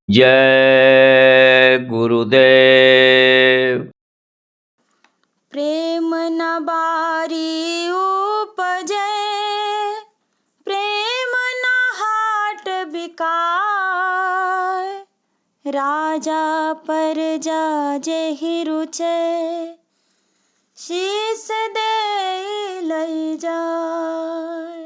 जय गुरुदेव। प्रेम न बारी उपजे, प्रेम न हाट बिकाय। राजा प्रजा जेहि रुचे, शीस दे लई जाय।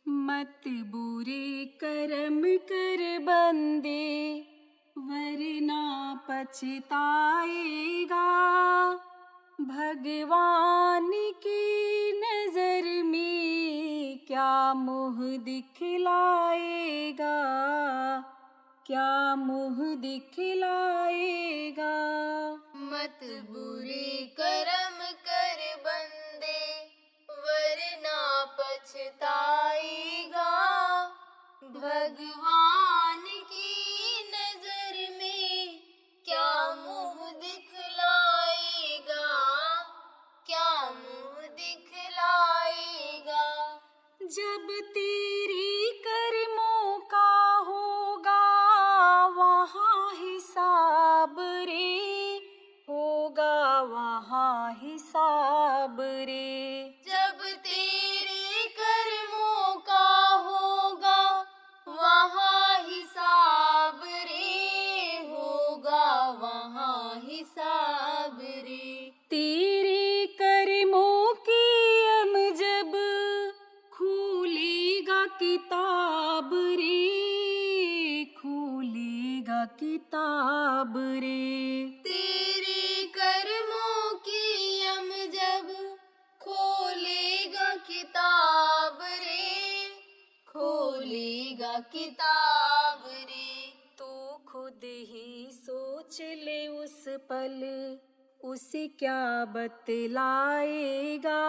मत बुरे कर्म कर बंदे, वरना पछताएगा। भगवान की नजर में क्या मुँह दिखलाएगा, क्या मुँह दिखलाएगा। मत बुरे कर्म कर बंदे, वरना पछताएगा। भगवान की नजर में क्या मुँह दिखलाएगा, क्या मुँह दिखलाएगा। जब तेरी कर्मों का होगा वहाँ हिसाब रे, होगा वहाँ हिसाब रे। जब तेरे कर्मों का होगा वहाँ हिसाब रे, होगा वहाँ हिसाब रे। तेरे कर्मों की हम जब खुलेगा किताब रे, खुलेगा किताब रे। तेरे कर्मों की हम जब खोलेगा किताब रे, खोलेगा किताब रे। तू खुद ही सोच ले उस पल, उसे क्या बतलाएगा।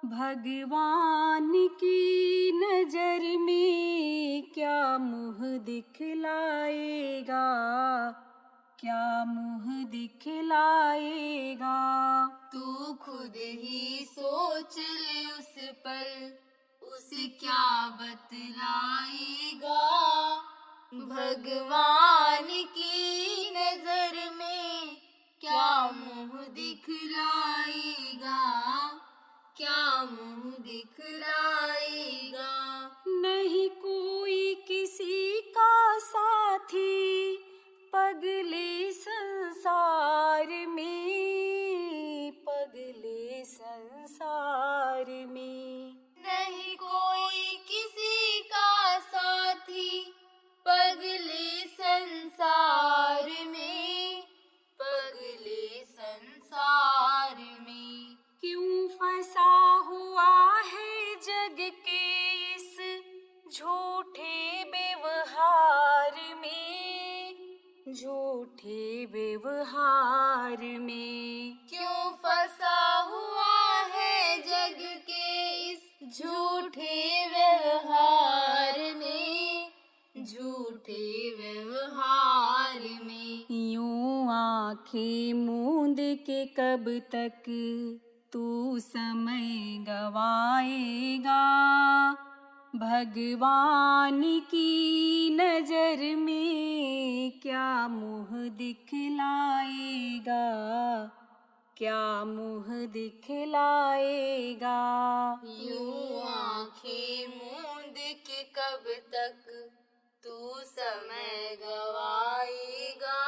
भगवान की नजर में क्या मुँह दिखलाएगा, क्या मुँह दिखलाएगा। तू खुद ही सोच ले उस पल, उसे क्या बतलाएगा। भगवान की नजर में क्या मुँह दिखलाएगा, क्या मुँह दिखलाएगा। नहीं कोई किसी का साथी पगले संसार में, पगले संसार में। नहीं कोई किसी का साथी पगले संसार में, पगले संसार में। क्यों फंसा हुआ है जग के इस झूठे व्यवहार में, झूठे व्यवहार में। क्यों फंसा हुआ है जग के इस झूठे व्यवहार में, झूठे व्यवहार में। यूं आँखें मूंद के कब तक तू समय गवाएगा। भगवान की नजर में क्या मुँह दिखलाएगा, क्या मुँह दिखलाएगा। यूं आँखें मूंद के कब तक तू समय गवाएगा।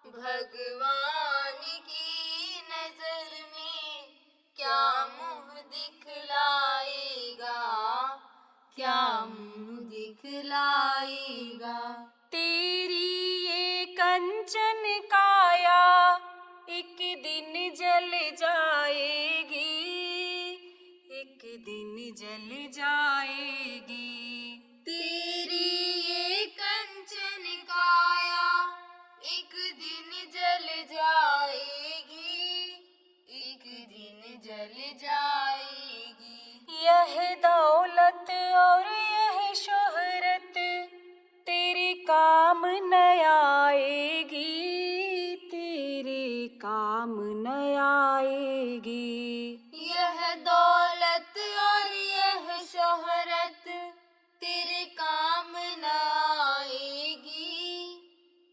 भगवान की नजर में क्या मुँह दिखलाएगा, क्या मुँह दिखलाएगा। तेरी ये कंचन काया एक दिन जल जाएगी, एक दिन जल जाएगी। तेरी ये कंचन काया एक दिन जल जाएगी, एक दिन जल जाएगी। यह दौलत और यह शोहरत तेरे काम न आएगी, तेरे काम न आएगी। यह दौलत और यह शोहरत तेरे काम न आएगी,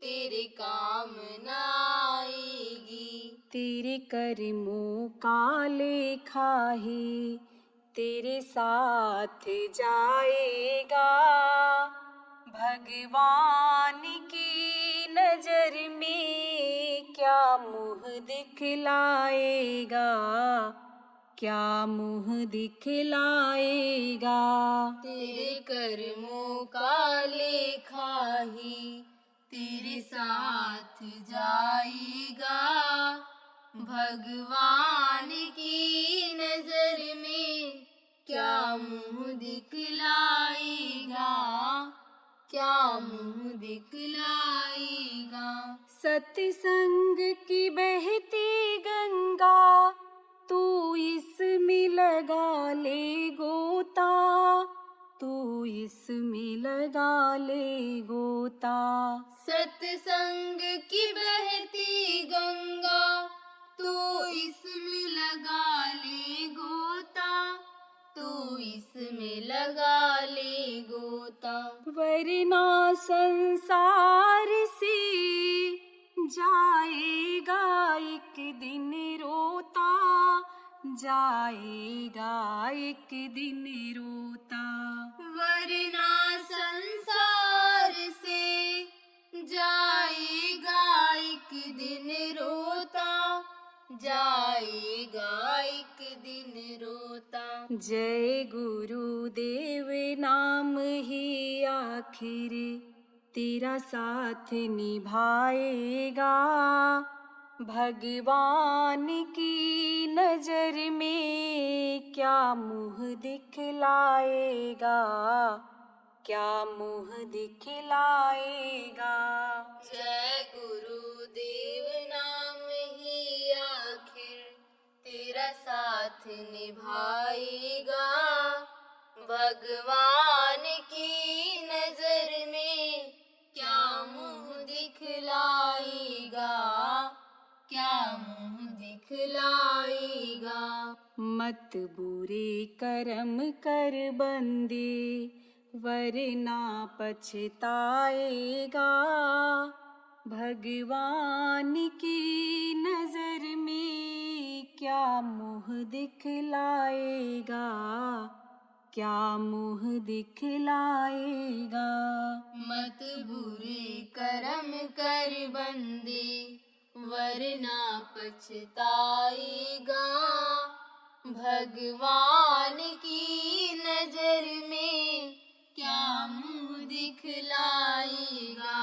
तेरे काम न आएगी। तेरे कर्मों का लेखा ही तेरे साथ जाएगा। भगवान की नजर में क्या मुँह दिखलाएगा, क्या मुँह दिखलाएगा। तेरे कर्मों का लेखा ही तेरे साथ जाएगा। भगवान की नजर में क्या मुँह दिखलाएगा, क्या मुँह दिखलाएगा। सत्संग की बहती गंगा तू इसमें लगा ले गोता, तू इसमें लगा ले गोता। सत्संग की बहती गंगा तू इसमें लगा ले गोता, तू इसमें लगा ले गोता। वरना संसार से जाएगा एक दिन रोता, जाएगा एक दिन रोता। वरना संसार से जाएगा एक दिन रोता, जाएगा एक दिन रोता। जय गुरुदेव नाम ही आखिर तेरा साथ निभाएगा। भगवान की नजर में क्या मुँह दिखलाएगा, क्या मुँह दिखलाएगा। जय गुरुदेव नाम ही आखिर तेरा साथ निभाएगा। भगवान की नजर में क्या मुँह दिखलाएगा, क्या मुँह दिखलाएगा। मत बुरे कर्म कर बंदे वरना पछताएगा। भगवान की नजर में क्या मुँह दिखलाएगा, क्या मुँह दिखलाएगा। मत बुरे कर्म कर बंदे वरना पछताएगा। भगवान की नजर में क्या मुँह दिखलाएगा,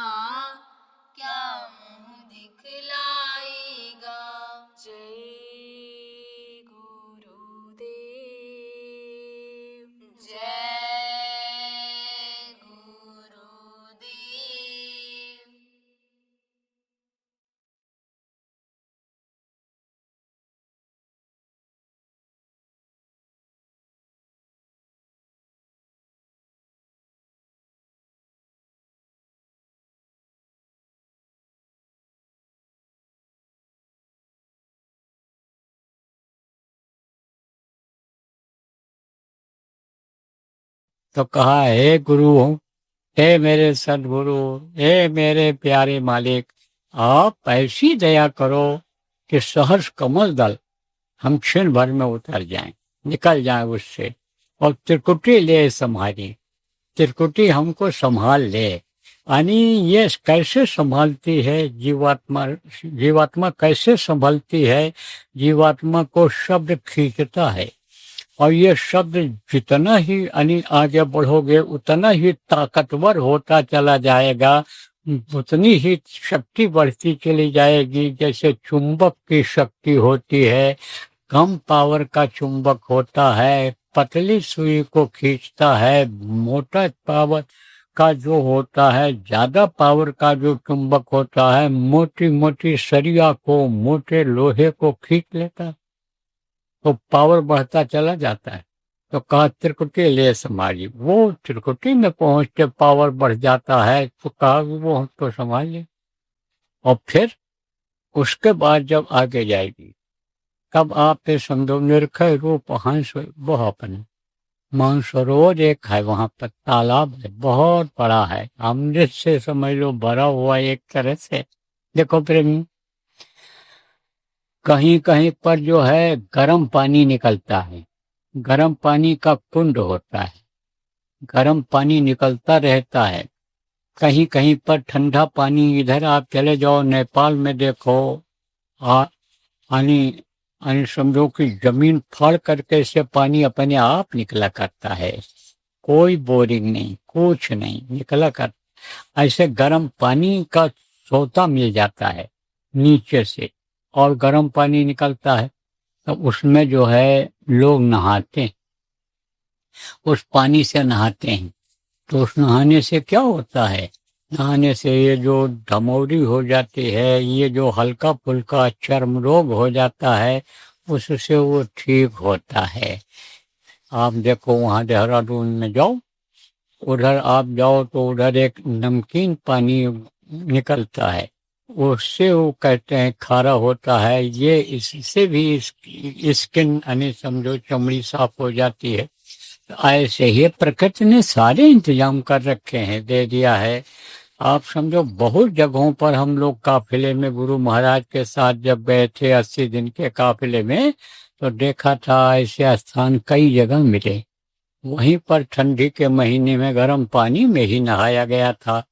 क्या मुँह दिखलाएगा। जय गुरुदेव, जय गुरुदेव। तो कहा, हे गुरु, हे मेरे सदगुरु, हे मेरे प्यारे मालिक, आप ऐसी दया करो कि सहर्ष कमल दल हम क्षण भर में उतर जाएं, निकल जाएं उससे, और त्रिकुटी ले संभाली, त्रिकुटी हमको संभाल ले। यानी ये कैसे संभालती है जीवात्मा, जीवात्मा कैसे संभालती है? जीवात्मा को शब्द खींचता है, और ये शब्द जितना ही आगे बढ़ोगे उतना ही ताकतवर होता चला जाएगा, उतनी ही शक्ति बढ़ती चली जाएगी। जैसे चुंबक की शक्ति होती है, कम पावर का चुंबक होता है, पतली सुई को खींचता है, मोटा पावर का जो होता है, ज्यादा पावर का जो चुंबक होता है, मोटी मोटी सरिया को, मोटे लोहे को खींच लेता है, तो पावर बढ़ता चला जाता है। तो कहा त्रिकुटी ले संभाली। वो त्रिकुटी में पहुंचते पावर बढ़ जाता है, तो कहा वो हम तो संभाल ले। और फिर उसके बाद जब आगे जाएगी तब आप पे समझो निर्खय रूप हंस वह अपने मानसरोवर एक है, वहां पर तालाब है, बहुत बड़ा है, अमृत से समझ लो भरा हुआ एक तरह से। देखो प्रेमी, कहीं कहीं पर जो है गर्म पानी निकलता है, गर्म पानी का कुंड होता है, गर्म पानी निकलता रहता है। कहीं कहीं पर ठंडा पानी, इधर आप चले जाओ नेपाल में देखो, आ यानी यानी समझो कि जमीन फाड़ करके इससे पानी अपने आप निकला करता है, कोई बोरिंग नहीं, कुछ नहीं, निकला कर। ऐसे गर्म पानी का सोता मिल जाता है नीचे से, और गर्म पानी निकलता है, तो उसमें जो है लोग नहाते हैं, उस पानी से नहाते हैं। तो उस नहाने से क्या होता है, नहाने से ये जो धमौरी हो जाती है, ये जो हल्का फुल्का चर्म रोग हो जाता है, उससे वो ठीक होता है। आप देखो वहाँ देहरादून में जाओ, उधर आप जाओ तो उधर एक नमकीन पानी निकलता है, उससे वो कहते हैं खारा होता है, ये इससे भी स्किन यानी समझो चमड़ी साफ हो जाती है। ऐसे ही प्रकृति ने सारे इंतजाम कर रखे हैं, दे दिया है। आप समझो बहुत जगहों पर हम लोग काफिले में गुरु महाराज के साथ जब गए थे 80 दिन के काफिले में, तो देखा था ऐसे स्थान कई जगह मिले, वहीं पर ठंडी के महीने में गर्म पानी में ही नहाया गया था।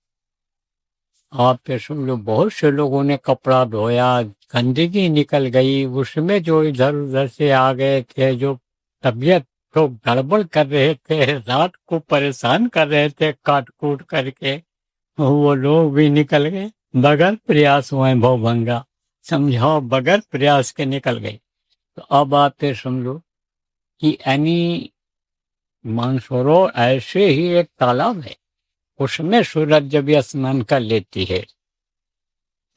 आप पे समझो बहुत से लोगों ने कपड़ा धोया, गंदगी निकल गई, उसमें जो इधर उधर से आ गए थे, जो तबीयत तो गड़बड़ कर रहे थे, रात को परेशान कर रहे थे काट कूट करके, वो लोग भी निकल गए बगैर प्रयास हुए। भवभंगा समझाओ, बगैर प्रयास के निकल गए। तो अब आप फिर समझो कि यानी मानसरोवर ऐसे ही एक तालाब है, उसमें सूरज जब स्नान कर लेती है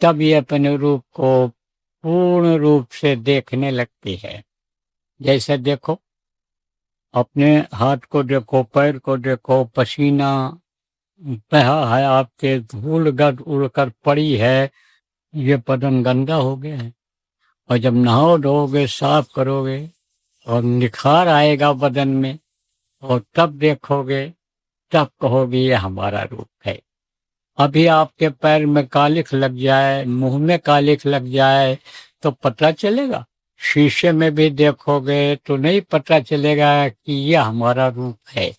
तब ये अपने रूप को पूर्ण रूप से देखने लगती है। जैसे देखो, अपने हाथ को देखो, पैर को देखो, पसीना बहा है आपके, धूल गद उड़कर पड़ी है, ये बदन गंदा हो गया है। और जब नहाओ धोगे, साफ करोगे और निखार आएगा बदन में, और तब देखोगे, तब कहोगे ये हमारा रूप है। अभी आपके पैर में कालिख लग जाए, मुंह में कालिख लग जाए तो पता चलेगा, शीशे में भी देखोगे तो नहीं पता चलेगा कि यह हमारा रूप है।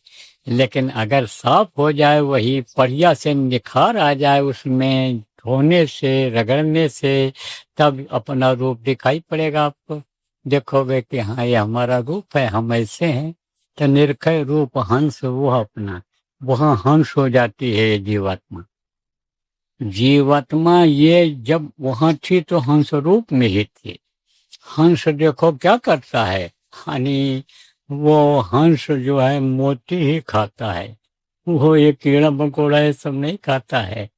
लेकिन अगर साफ हो जाए, वही बढ़िया से निखार आ जाए उसमें, धोने से, रगड़ने से, तब अपना रूप दिखाई पड़ेगा आपको। देखोगे कि हाँ ये हमारा रूप है, हम ऐसे हैं। तो निर्खय रूप हंस वो अपना, वहाँ हंस हो जाती है ये जीवात्मा। जीवात्मा ये जब वहाँ थी तो हंस रूप में ही थी। हंस देखो क्या करता है, यानी वो हंस जो है मोती ही खाता है, वो ये कीड़ा मकोड़ा ये सब नहीं खाता है।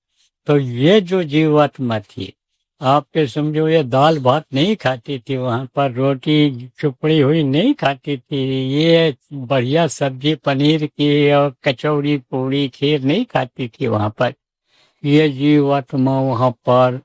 तो ये जो जीवात्मा थी, आपके समझो ये दाल भात नहीं खाती थी, वहां पर रोटी चुपड़ी हुई नहीं खाती थी, ये बढ़िया सब्जी पनीर की और कचौड़ी पूड़ी खीर नहीं खाती थी वहां पर। ये जीवात्मा वहां पर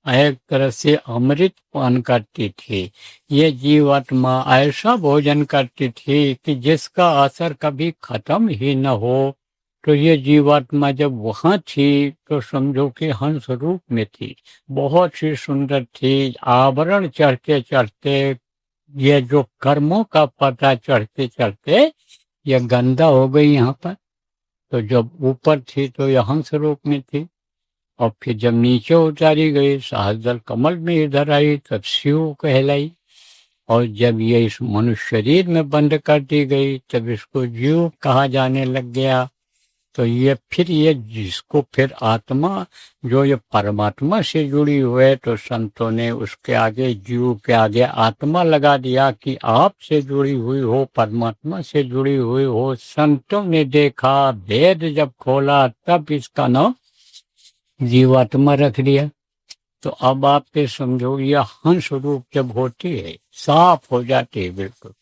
एक तरह से अमृत पान करती थी। ये जीवात्मा ऐसा भोजन करती थी कि जिसका असर कभी खत्म ही न हो। तो ये जीवात्मा जब वहां थी तो समझो कि हंस रूप में थी, बहुत ही सुंदर थी। आवरण चढ़ते चढ़ते, ये जो कर्मों का पता चढ़ते चढ़ते ये गंदा हो गई यहाँ पर। तो जब ऊपर थी तो यह हंस रूप में थी, और फिर जब नीचे उतारी गई, सहस्त्र कमल में इधर आई, तब शिव कहलाई। और जब ये इस मनुष्य शरीर में बंद कर दी गई, तब इसको जीव कहा जाने लग गया। तो ये फिर ये जिसको फिर आत्मा, जो ये परमात्मा से जुड़ी हुए, तो संतों ने उसके आगे, जीव के आगे आत्मा लगा दिया कि आपसे जुड़ी हुई हो, परमात्मा से जुड़ी हुई हो। संतों ने देखा, वेद जब खोला, तब इसका नाम जीवात्मा रख दिया। तो अब आप पे समझो, यह हंस रूप जब होती है, साफ हो जाती है बिल्कुल,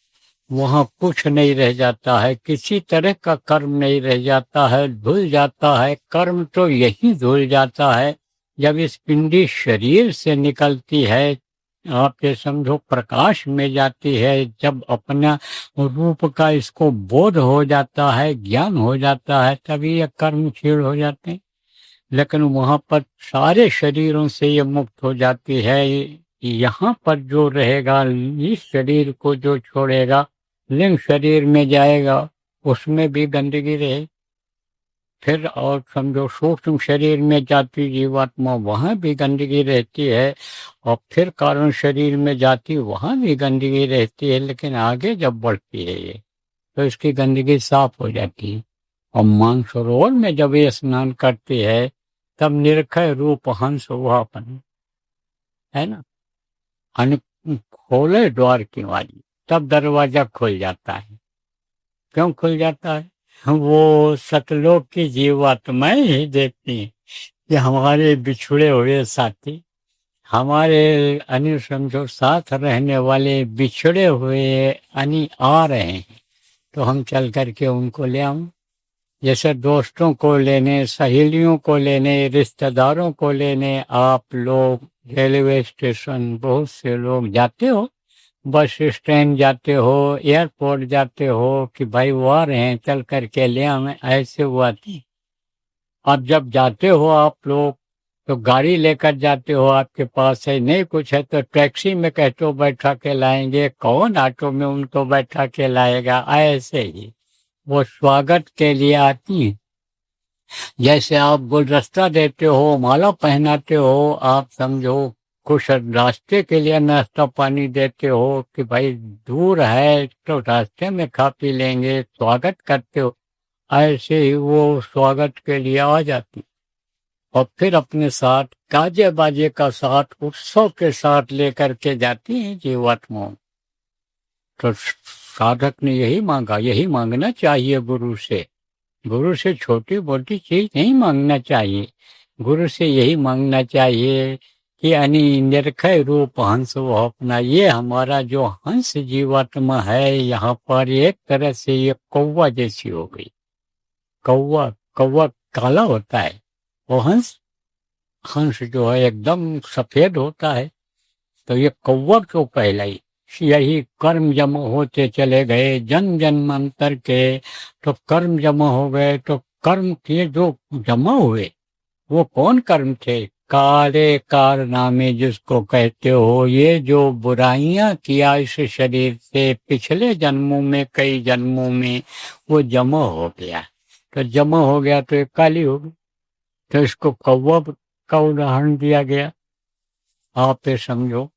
वहां कुछ नहीं रह जाता है, किसी तरह का कर्म नहीं रह जाता है, धुल जाता है कर्म, तो यही धुल जाता है जब इस पिंडी शरीर से निकलती है, आप ये समझो प्रकाश में जाती है, जब अपना रूप का इसको बोध हो जाता है, ज्ञान हो जाता है, तभी ये कर्म क्षीण हो जाते हैं। लेकिन वहां पर सारे शरीरों से ये मुक्त हो जाती है। यहाँ पर जो रहेगा, इस शरीर को जो छोड़ेगा, लिंग शरीर में जाएगा, उसमें भी गंदगी रहे। फिर और समझो सूक्ष्म शरीर में जाती जीवात्मा, वहां भी गंदगी रहती है। और फिर कारण शरीर में जाती, वहां भी गंदगी रहती है। लेकिन आगे जब बढ़ती है ये, तो इसकी गंदगी साफ हो जाती है। और मानसरोवर में जब ये स्नान करती है, तब निरखय रूप हंस वहापन, है ना, खोले द्वार की वाली, तब दरवाजा खुल जाता है। क्यों खुल जाता है? वो सतलोक की जीवात्माएं ही देखती हैं कि हमारे बिछुड़े हुए साथी, हमारे समझो साथ रहने वाले बिछड़े हुए आ रहे हैं, तो हम चल करके उनको ले आऊं। जैसे दोस्तों को लेने, सहेलियों को लेने, रिश्तेदारों को लेने आप लोग रेलवे स्टेशन बहुत से लोग जाते हो, बस स्टैंड जाते हो, एयरपोर्ट जाते हो कि भाई वो आ रहे हैं, चल करके ले आवे, ऐसे हुआ थी। अब जब जाते हो आप लोग, तो गाड़ी लेकर जाते हो, आपके पास है नहीं कुछ है तो टैक्सी में कहते हो बैठा के लाएंगे, कौन ऑटो में उनको बैठा के लाएगा। ऐसे ही वो स्वागत के लिए आती हैं। जैसे आप गुलदस्ता देते हो, माला पहनाते हो, आप समझो कुछ रास्ते के लिए नाश्ता पानी देते हो कि भाई दूर है तो रास्ते में खा पी लेंगे, स्वागत करते हो। ऐसे ही वो स्वागत के लिए आ जाती और फिर अपने साथ गाजे बाजे का साथ, उत्सव के साथ लेकर के जाती हैं जीवात्माओं। तो साधक ने यही मांगा, यही मांगना चाहिए गुरु से। गुरु से छोटी मोटी चीज नहीं मांगना चाहिए, गुरु से यही मांगना चाहिए कि निरखय रूप हंस वो अपना। ये हमारा जो हंस जीवात्मा है यहाँ पर, एक तरह से ये कौवा जैसी हो गई। कौवा कौवा काला होता है, वो हंस जो है एकदम सफेद होता है। तो ये कौवा क्यों कहलाई? यही कर्म जमा होते चले गए जन्म जन्मांतर के, तो कर्म जमा हो गए। तो कर्म के जो जमा हुए वो कौन कर्म थे? काले कारनामे जिसको कहते हो, ये जो बुराइयां किया इस शरीर से पिछले जन्मों में, कई जन्मों में वो जमा हो गया। तो जमा हो गया तो एक काली हो गई, तो इसको कौवा का उदाहरण दिया गया। आप ये समझो,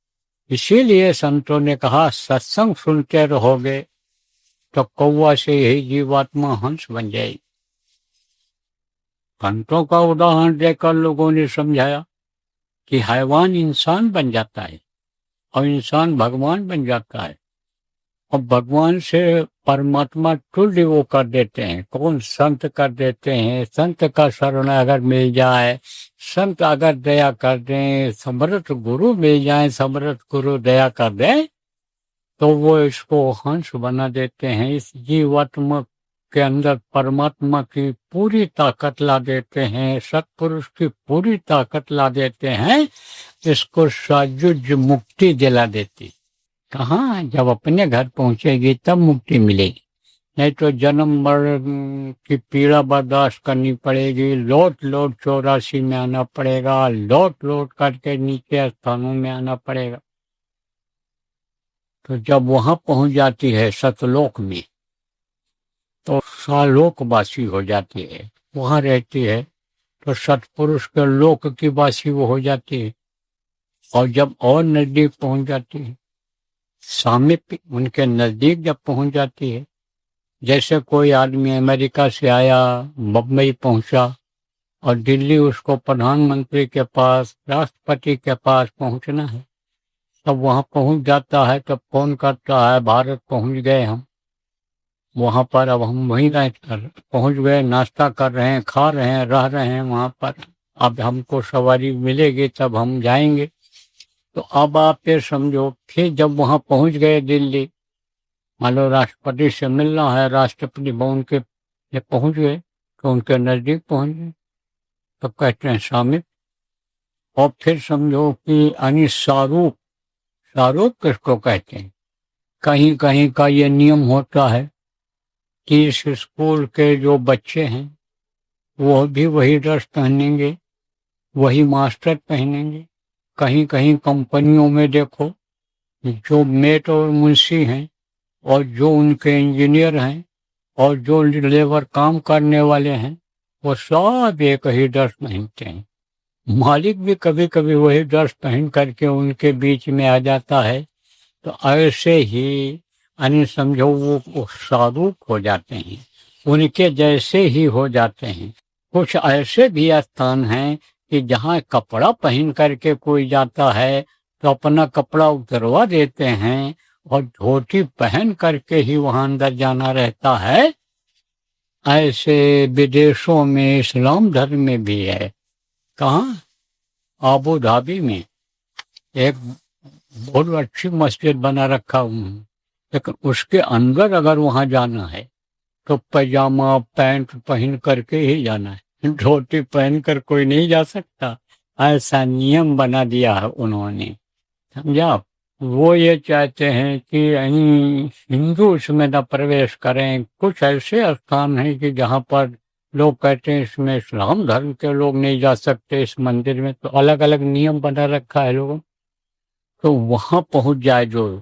इसीलिए संतों ने कहा सत्संग सुनते रहोगे तो कौवा से यही जीवात्मा हंस बन जाएगी। संतों का उदाहरण देकर लोगों ने समझाया कि हैवान इंसान बन जाता है और इंसान भगवान बन जाता है, और भगवान से परमात्मा तुल्य वो कर देते हैं। कौन? संत कर देते हैं। संत का शरण अगर मिल जाए, संत अगर दया कर दें, समर्थ गुरु मिल जाए, समर्थ गुरु दया कर दें, तो वो इसको हंस बना देते हैं। इस जीवात्मा के अंदर परमात्मा की पूरी ताकत ला देते हैं, सत्पुरुष की पूरी ताकत ला देते हैं। इसको सायुज्य मुक्ति दिला देती। कहाँ? जब अपने घर पहुंचेगी तब मुक्ति मिलेगी, नहीं तो जन्म मरण की पीड़ा बर्दाश्त करनी पड़ेगी। लौट लौट 84 में आना पड़ेगा, लौट लौट करके नीचे स्थानों में आना पड़ेगा। तो जब वहां पहुंच जाती है सतलोक में, तो सालोकवासी हो जाती है, वहां रहती है तो सतपुरुष के लोक की वासी वो हो जाती है। और जब और नजदीक पहुंच जाती है, सामीप्य उनके नजदीक जब पहुंच जाती है, जैसे कोई आदमी अमेरिका से आया, बम्बई पहुंचा और दिल्ली उसको प्रधानमंत्री के पास, राष्ट्रपति के पास पहुंचना है, तब वहां पहुंच जाता है, तब फोन करता है भारत पहुंच गए हम, वहां पर अब हम वहीं रहकर पहुंच गए, नाश्ता कर रहे हैं, खा रहे हैं, रह रहे हैं वहां पर, अब हमको सवारी मिलेगी तब हम जाएंगे। तो अब आप ये समझो, फिर जब वहां पहुंच गए दिल्ली, मान लो राष्ट्रपति से मिलना है, राष्ट्रपति भवन के जब पहुंच गए तो उनके नजदीक पहुंच गए, तो कहते हैं स्वामी और फिर समझो कि यानी शाहरुख, शाहरुख किसको कहते हैं? कहीं कहीं का ये नियम होता है कि इस स्कूल के जो बच्चे हैं वो भी वही ड्रेस पहनेंगे, वही मास्टर पहनेंगे। कहीं कहीं कंपनियों में देखो, जो मेट और मुंशी हैं और जो उनके इंजीनियर हैं और जो लेबर काम करने वाले हैं, वो सब एक ही ड्रेस पहनते हैं। मालिक भी कभी कभी वही ड्रेस पहन करके उनके बीच में आ जाता है। तो ऐसे ही यानी समझो वो साधुक हो जाते हैं, उनके जैसे ही हो जाते हैं। कुछ ऐसे भी स्थान हैं कि जहाँ कपड़ा पहन करके कोई जाता है तो अपना कपड़ा उतरवा देते हैं और धोती पहन करके ही वहां अंदर जाना रहता है। ऐसे विदेशों में इस्लाम धर्म में भी है। कहाँ? आबू धाबी में एक बहुत अच्छी मस्जिद बना रखा हूँ, लेकिन उसके अंदर अगर वहां जाना है तो पैजामा पैंट पहन करके ही जाना है, धोती पहन कर कोई नहीं जा सकता। ऐसा नियम बना दिया है उन्होंने, समझा। वो ये चाहते हैं कि हिंदू इसमें न प्रवेश करें। कुछ ऐसे स्थान हैं कि जहाँ पर लोग कहते हैं इसमें इस्लाम धर्म के लोग नहीं जा सकते, इस मंदिर में तो अलग अलग नियम बना रखा है लोगों। तो वहां पहुंच जाए जो,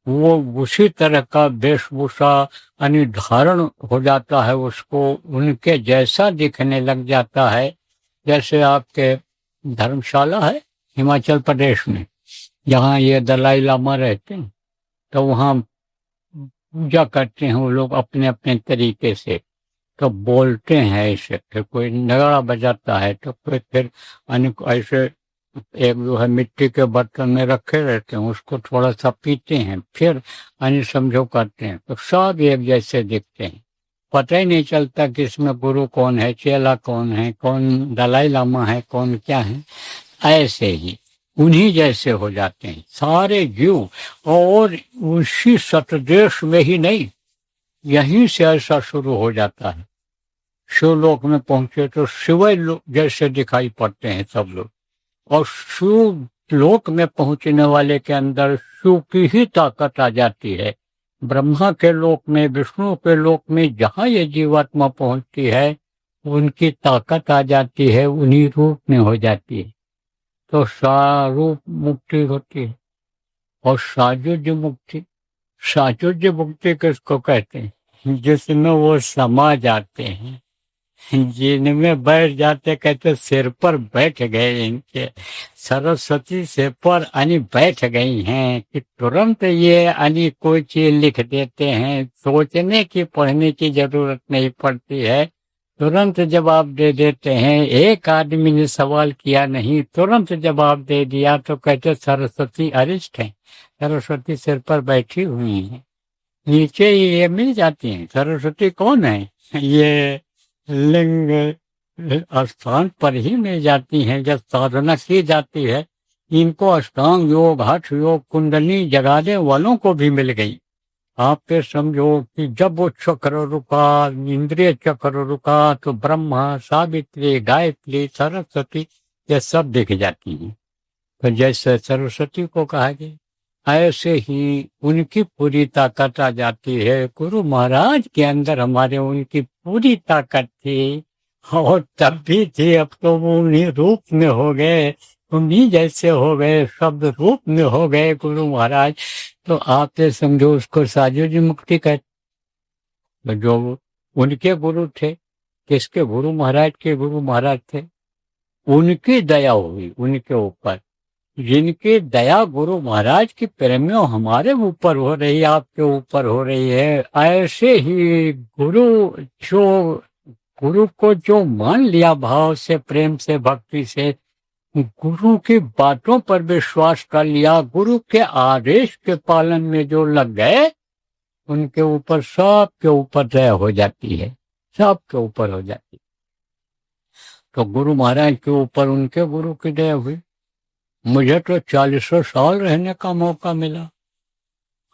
वो उसी तरह का वेशभूषा यानी धारण हो जाता है, उसको उनके जैसा दिखने लग जाता है। जैसे आपके धर्मशाला है हिमाचल प्रदेश में, जहाँ ये दलाई लामा रहते हैं, तो वहाँ पूजा करते हैं वो लोग अपने अपने तरीके से। तो बोलते हैं ऐसे, फिर कोई नगाड़ा बजाता है तो कोई फिर ऐसे एक जो है मिट्टी के बर्तन में रखे रहते हैं, उसको थोड़ा सा पीते हैं, फिर समझो करते हैं। तो सब एक जैसे दिखते हैं, पता ही नहीं चलता कि इसमें गुरु कौन है, चेला कौन है, कौन दलाई लामा है, कौन क्या है। ऐसे ही उन्हीं जैसे हो जाते हैं सारे जीव। और उसी सतदेश में ही नहीं, यहीं से ऐसा शुरू हो जाता है। शिवलोक में पहुंचे तो शिव जैसे दिखाई पड़ते हैं सब लोग, और शिव लोक में पहुंचने वाले के अंदर शिव की ही ताकत आ जाती है। ब्रह्मा के लोक में, विष्णु के लोक में जहाँ ये जीवात्मा पहुंचती है, उनकी ताकत आ जाती है, उन्हीं रूप में हो जाती है। तो सारूप मुक्ति होती है। और साजुज्य मुक्ति, साजुज्य मुक्ति किसको कहते हैं? जिसमें वो समा जाते हैं, जिनमें बैठ जाते, कहते सिर पर बैठ गए इनके, सरस्वती सिर पर बैठ गई हैं कि तुरंत ये कोई चीज लिख देते हैं, सोचने की पढ़ने की जरूरत नहीं पड़ती है, तुरंत जवाब दे देते हैं। एक आदमी ने सवाल किया नहीं, तुरंत जवाब दे दिया। तो कहते सरस्वती अरिष्ट है, सरस्वती सिर पर बैठी हुई है। नीचे ही ये मिल जाती हैं। सरस्वती कौन है? ये लिंग स्थान पर ही मिल जाती हैं जब साधना की जाती है। इनको अष्टांग योग, हठ योग, कुंडली जगाने वालों को भी मिल गई। आप पे समझो कि जब वो चक्र रुका, इंद्रिय चक्र रुका, तो ब्रह्मा, सावित्री, गायत्री, सरस्वती ये सब दिख जाती हैं। तो जैसे सरस्वती को कहा गया, ऐसे ही उनकी पूरी ताकत आ जाती है। गुरु महाराज के अंदर हमारे उनकी पूरी ताकत थी, और तब भी थी, अब तो वो उन्हीं रूप में हो गए, उन्हीं जैसे हो गए, शब्द रूप में हो गए गुरु महाराज। तो आप ये समझो उसको साजुज्य मुक्ति कहते। जो उनके गुरु थे, किसके गुरु महाराज के गुरु महाराज थे, उनकी दया हुई उनके ऊपर। जिनकी दया गुरु महाराज की प्रेमियों हमारे ऊपर हो रही है, आपके ऊपर हो रही है, ऐसे ही गुरु को जो मान लिया भाव से, प्रेम से, भक्ति से, गुरु की बातों पर विश्वास कर लिया, गुरु के आदेश के पालन में जो लग गए, उनके ऊपर सबके ऊपर दया हो जाती है, सबके ऊपर हो जाती है। तो गुरु महाराज के ऊपर उनके गुरु की दया हुई। मुझे तो 40 साल रहने का मौका मिला।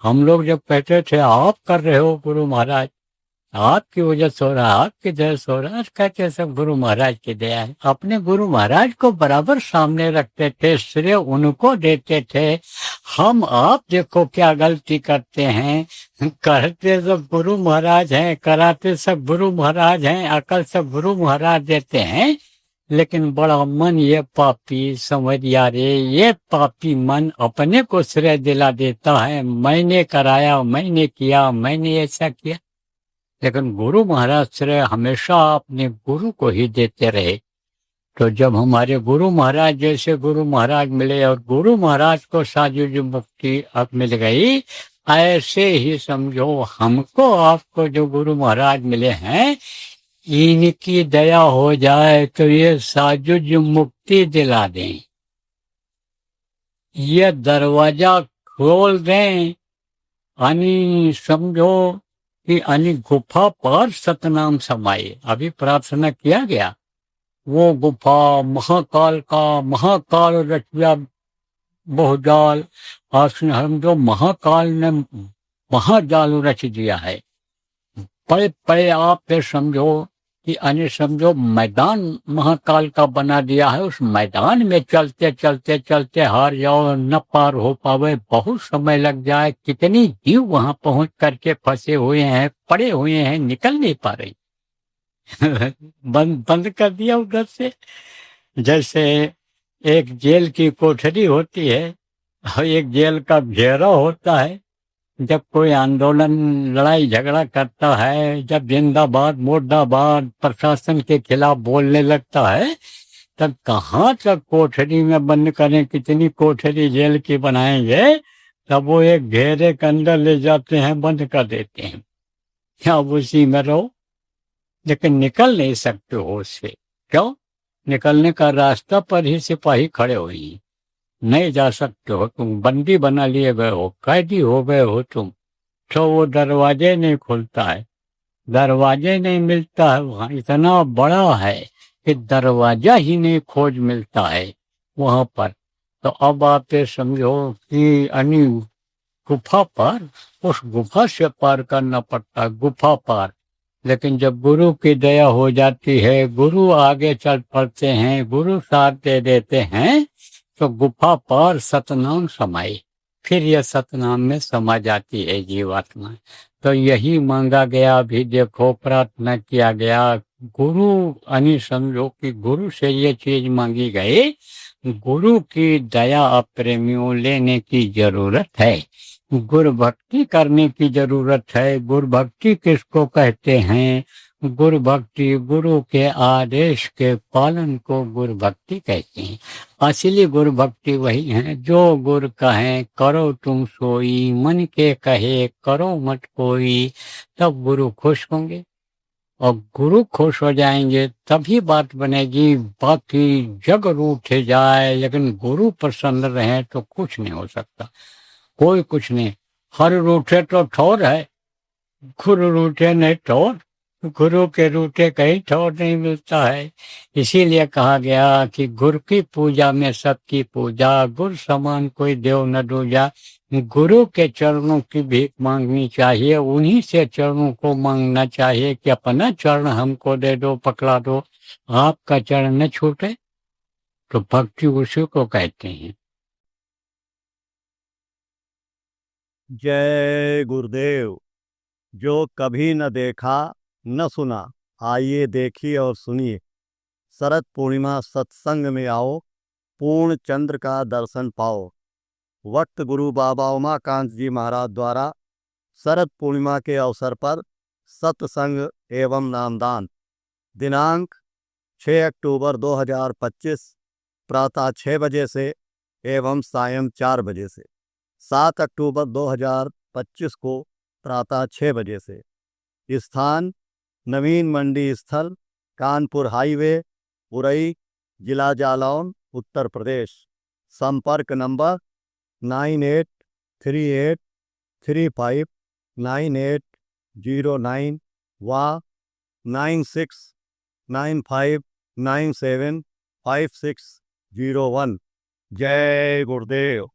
हम लोग जब कहते थे आप कर रहे हो गुरु महाराज, आपकी वजह से हो रहा है, आपकी दया से हो रहा है। कहते सब गुरु महाराज की दया है। अपने गुरु महाराज को बराबर सामने रखते थे, श्रेय उनको देते थे। हम आप देखो क्या गलती करते हैं, करते सब गुरु महाराज हैं, कराते सब गुरु महाराज हैं, अकल सब गुरु महाराज देते हैं, लेकिन बड़ा मन ये पापी समझिया रे, ये पापी मन अपने को श्रेय दिला देता है, मैंने कराया, मैंने किया, मैंने ऐसा किया। लेकिन गुरु महाराज श्रेय हमेशा अपने गुरु को ही देते रहे। तो जब हमारे गुरु महाराज जैसे गुरु महाराज मिले और गुरु महाराज को साजुज मुक्ति अब मिल गई, ऐसे ही समझो हमको आपको जो गुरु महाराज मिले हैं, इनकी दया हो जाए तो ये साजुज मुक्ति दिला दें, ये दरवाजा खोल दें। यानी समझो कि यानी गुफा पर सतनाम समाये। अभी प्रार्थना किया गया, वो गुफा महाकाल का, महाकाल रचया बहुजाल, हम जो महाकाल ने महाजाल रच दिया है। पड़े पड़े आप पे समझो कि अन्य समझो मैदान महाकाल का बना दिया है, उस मैदान में चलते चलते चलते हार जाओ, न पार हो पावे, बहुत समय लग जाए। कितनी जीव वहां पहुंच करके फंसे हुए हैं, पड़े हुए हैं, निकल नहीं पा रही। बंद कर दिया उधर से। जैसे एक जेल की कोठरी होती है और एक जेल का घेरा होता है। जब कोई आंदोलन लड़ाई झगड़ा करता है, जब जिंदाबाद मुर्दाबाद प्रशासन के खिलाफ बोलने लगता है, तब कहाँ तक कोठरी में बंद करें, कितनी कोठरी जेल की बनाएंगे, तब वो एक घेरे के अंदर ले जाते हैं, बंद कर देते हैं, क्या उसी में रहो। लेकिन निकल नहीं सकते हो उससे। क्यों? निकलने का रास्ता पर ही सिपाही खड़े हुए हैं, नहीं जा सकते हो, तुम बंदी बना लिए गए हो, कैदी हो गए हो तुम। तो वो दरवाजे नहीं खुलता है, दरवाजे नहीं मिलता है, वहाँ इतना बड़ा है कि दरवाजा ही नहीं खोज मिलता है वहां पर। तो अब आप ये समझो कि अन्य गुफा पर, उस गुफा से पार करना पड़ता है, गुफा पार। लेकिन जब गुरु की दया हो जाती है, गुरु आगे चल पड़ते हैं, गुरु साथ दे देते हैं, तो गुफा पर सतनाम समाये, फिर यह सतनाम में समा जाती है जीवात्मा। तो यही मांगा गया, अभी देखो प्रार्थना किया गया, गुरु यानी समझो कि गुरु से ये चीज मांगी गई, गुरु की दया अप्रेमियों लेने की जरूरत है, गुरु भक्ति करने की जरूरत है। गुरु भक्ति किसको कहते हैं? गुरु भक्ति गुरु के आदेश के पालन को गुरु भक्ति कहते हैं। असली गुरु भक्ति वही है जो गुरु कहें करो तुम सोई, मन के कहे करो मत कोई, तब गुरु खुश होंगे। और गुरु खुश हो जाएंगे तभी बात बनेगी। बाकी जग रूठ जाए लेकिन गुरु प्रसन्न रहे तो कुछ नहीं हो सकता, कोई कुछ नहीं। हर रूठे तो ठौर है, गुरु रूठे नहीं ठौर, गुरु के रूठे कहीं ठौर नहीं मिलता है। इसीलिए कहा गया कि गुरु की पूजा में सबकी पूजा, गुरु समान कोई देव न दूजा। गुरु के चरणों की भीख मांगनी चाहिए, उन्हीं से चरणों को मांगना चाहिए कि अपना चरण हमको दे दो, पकड़ा दो, आपका चरण न छूटे। तो भक्ति उसी को कहते हैं। जय गुरुदेव। जो कभी न देखा न सुना, आइए देखिए और सुनिए। शरद पूर्णिमा सत्संग में आओ, पूर्ण चंद्र का दर्शन पाओ। वक्त गुरु बाबा उमाकांत जी महाराज द्वारा शरद पूर्णिमा के अवसर पर सत्संग एवं नामदान। दिनांक 6 अक्टूबर 2025 प्रातः 6 बजे से एवं सायं 4 बजे से। 7 अक्टूबर 2025 को प्रातः 6 बजे से। स्थान नवीन मंडी स्थल, कानपुर हाईवे, उरई, जिला जालौन, उत्तर प्रदेश। संपर्क नंबर 9838359809 व 9695975601। जय गुरुदेव।